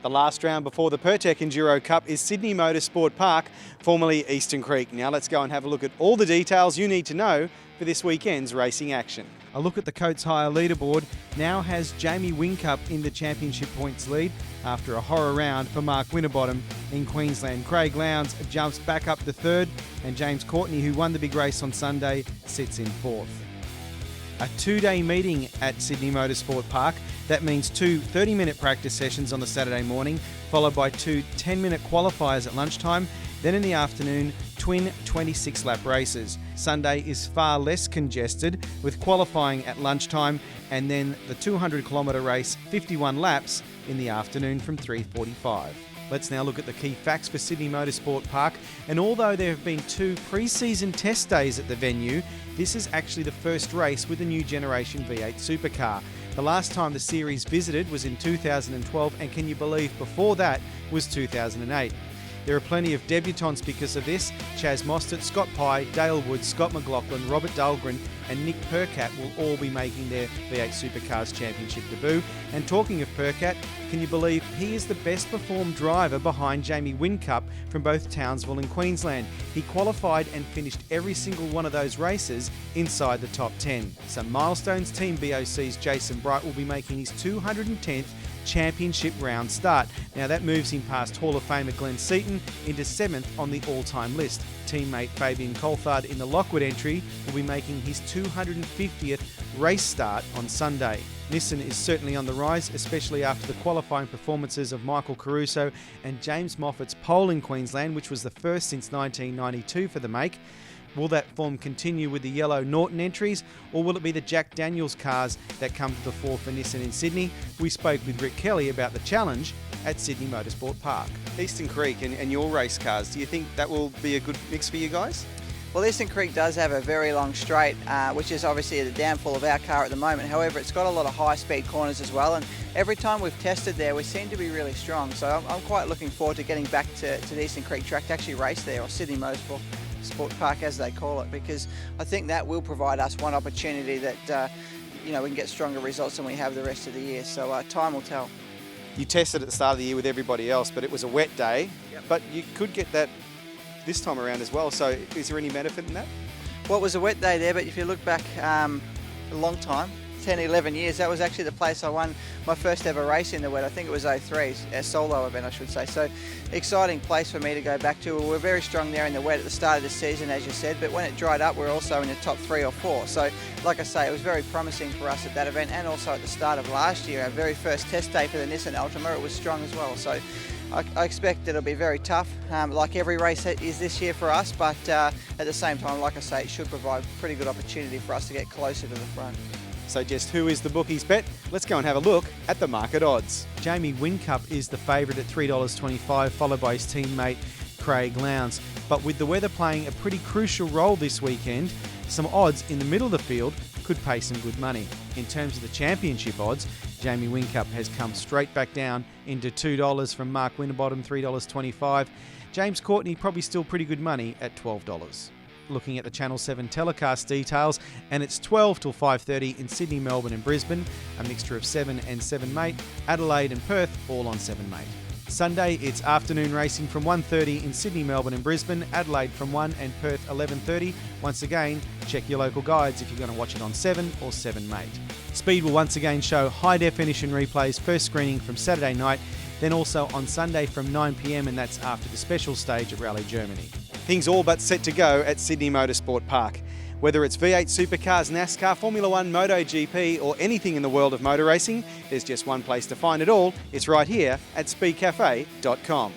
The last round before the Pertec Enduro Cup is Sydney Motorsport Park, formerly Eastern Creek. Now let's go and have a look at all the details you need to know for this weekend's racing action. A look at the Coates Hire leaderboard now has Jamie Whincup in the championship points lead after a horror round for Mark Winterbottom in Queensland. Craig Lowndes jumps back up to third, and James Courtney, who won the big race on Sunday, sits in fourth. A two-day meeting at Sydney Motorsport Park. That means two 30-minute practice sessions on the Saturday morning, followed by two 10-minute qualifiers at lunchtime. Then in the afternoon, twin 26-lap races. Sunday is far less congested, with qualifying at lunchtime and then the 200-kilometre race, 51 laps, in the afternoon from 3:45. Let's now look at the key facts for Sydney Motorsport Park. And although there have been two pre-season test days at the venue, this is actually the first race with the new generation V8 supercar. The last time the series visited was in 2012, and can you believe before that was 2008. There are plenty of debutants because of this. Chaz Mostert, Scott Pye, Dale Wood, Scott McLaughlin, Robert Dahlgren and Nick Percat will all be making their V8 Supercars Championship debut. And talking of Percat, can you believe he is the best performed driver behind Jamie Whincup from both Townsville and Queensland? He qualified and finished every single one of those races inside the top 10. Some milestones. Team BOC's Jason Bright will be making his 210th championship round start. Now that moves him past Hall of Famer Glenn Seaton into 7th on the all-time list. Teammate Fabian Coulthard in the Lockwood entry will be making his 250th race start on Sunday. Nissan is certainly on the rise, especially after the qualifying performances of Michael Caruso and James Moffat's pole in Queensland, which was the first since 1992 for the make. Will that form continue with the yellow Norton entries, or will it be the Jack Daniels cars that come to the fore for Nissan in Sydney? We spoke with Rick Kelly about the challenge at Sydney Motorsport Park. Eastern Creek and your race cars, do you think that will be a good mix for you guys? Well, Eastern Creek does have a very long straight, which is obviously the downfall of our car at the moment. However, it's got a lot of high-speed corners as well, and every time we've tested there, we seem to be really strong. So I'm quite looking forward to getting back to the Eastern Creek track to actually race there, or Sydney Motorsport Park as they call it, because I think that will provide us one opportunity that we can get stronger results than we have the rest of the year. So time will tell. You tested at the start of the year with everybody else, but it was a wet day. Yep. But you could get that this time around as well. So is there any benefit in that? Well, it was a wet day there, but if you look back a long time, 10, 11 years, that was actually the place I won my first ever race in the wet. I think it was 03, a solo event I should say. So exciting place for me to go back to. We were very strong there in the wet at the start of the season, as you said, but when it dried up, we were also in the top 3 or 4. So like I say, it was very promising for us at that event, and also at the start of last year, our very first test day for the Nissan Altima, it was strong as well. So I expect it'll be very tough, like every race is this year for us, but at the same time, like I say, it should provide a pretty good opportunity for us to get closer to the front. So just who is the bookies bet? Let's go and have a look at the market odds. Jamie Whincup is the favourite at $3.25, followed by his teammate Craig Lowndes. But with the weather playing a pretty crucial role this weekend, some odds in the middle of the field could pay some good money. In terms of the championship odds, Jamie Whincup has come straight back down into $2 from Mark Winterbottom, $3.25. James Courtney probably still pretty good money at $12. Looking at the Channel 7 telecast details, and it's 12 till 5:30 in Sydney, Melbourne and Brisbane, a mixture of 7 and 7 mate, Adelaide and Perth all on 7 mate. Sunday it's afternoon racing from 1:30 in Sydney, Melbourne and Brisbane, Adelaide from 1 and Perth 11:30. Once again, check your local guides if you're going to watch it on 7 or 7 mate. Speed will once again show high definition replays, first screening from Saturday night, then also on Sunday from 9 p.m, and that's after the special stage at Rally Germany. Things all but set to go at Sydney Motorsport Park. Whether it's V8 Supercars, NASCAR, Formula 1, MotoGP or anything in the world of motor racing, there's just one place to find it all. It's right here at speedcafe.com.